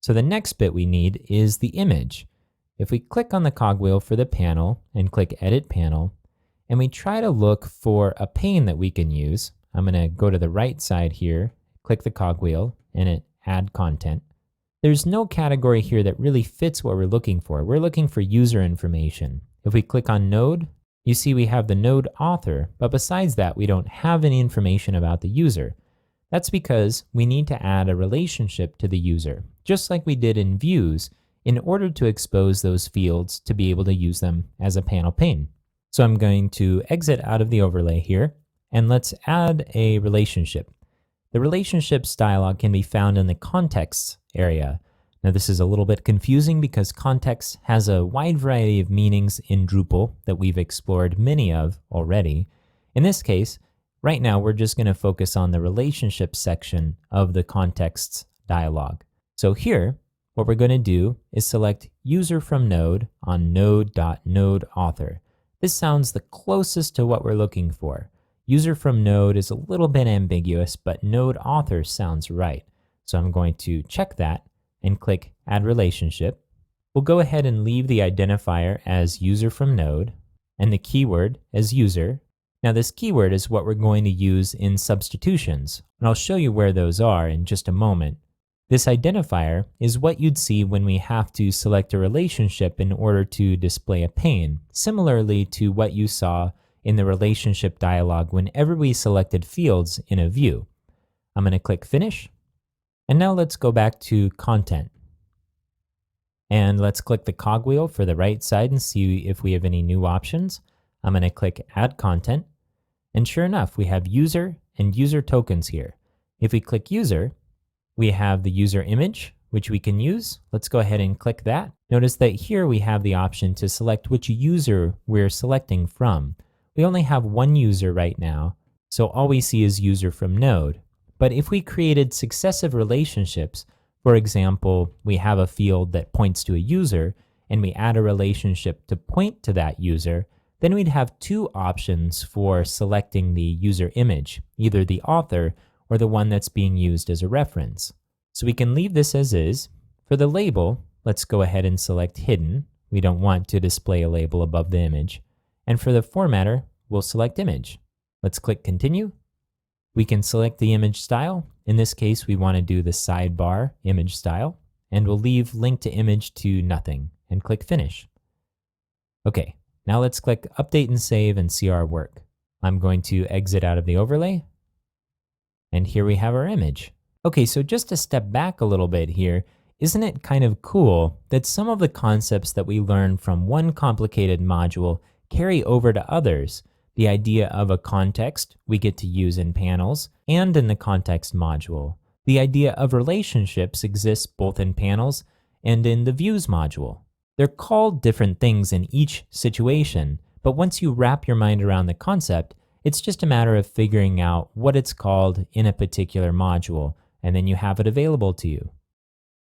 So the next bit we need is the image. If we click on the cogwheel for the panel and click Edit Panel, and we try to look for a pane that we can use, I'm going to go to the right side here, click the cogwheel, and hit Add Content. There's no category here that really fits what we're looking for. We're looking for user information. If we click on Node, you see we have the node author, but besides that, we don't have any information about the user. That's because we need to add a relationship to the user, just like we did in views, in order to expose those fields to be able to use them as a panel pane. So I'm going to exit out of the overlay here, and let's add a relationship. The relationships dialog can be found in the contexts area. Now this is a little bit confusing because context has a wide variety of meanings in Drupal that we've explored many of already. In this case, right now we're just going to focus on the relationship section of the contexts dialog. So here, what we're going to do is select user from node on node.nodeAuthor. This sounds the closest to what we're looking for. User from node is a little bit ambiguous, but node author sounds right. So I'm going to check that and click Add Relationship. We'll go ahead and leave the identifier as user from node and the keyword as user. Now this keyword is what we're going to use in substitutions, and I'll show you where those are in just a moment. This identifier is what you'd see when we have to select a relationship in order to display a pane, similarly to what you saw in the relationship dialog whenever we selected fields in a view. I'm going to click Finish. And now let's go back to Content. And let's click the cogwheel for the right side and see if we have any new options. I'm going to click Add Content. And sure enough, we have User and User Tokens here. If we click User, we have the user image, which we can use. Let's go ahead and click that. Notice that here we have the option to select which user we're selecting from. We only have one user right now, so all we see is user from node. But if we created successive relationships, for example, we have a field that points to a user, and we add a relationship to point to that user, then we'd have two options for selecting the user image, either the author or the one that's being used as a reference. So we can leave this as is. For the label, let's go ahead and select Hidden. We don't want to display a label above the image. And for the formatter, we'll select Image. Let's click Continue. We can select the image style. In this case, we want to do the sidebar image style, and we'll leave Link to Image to nothing and click Finish. Okay, now let's click Update and Save and see our work. I'm going to exit out of the overlay. And here we have our image. Okay, so just to step back a little bit here, isn't it kind of cool that some of the concepts that we learn from one complicated module carry over to others? The idea of a context we get to use in panels and in the context module. The idea of relationships exists both in panels and in the views module. They're called different things in each situation, but once you wrap your mind around the concept, it's just a matter of figuring out what it's called in a particular module, and then you have it available to you.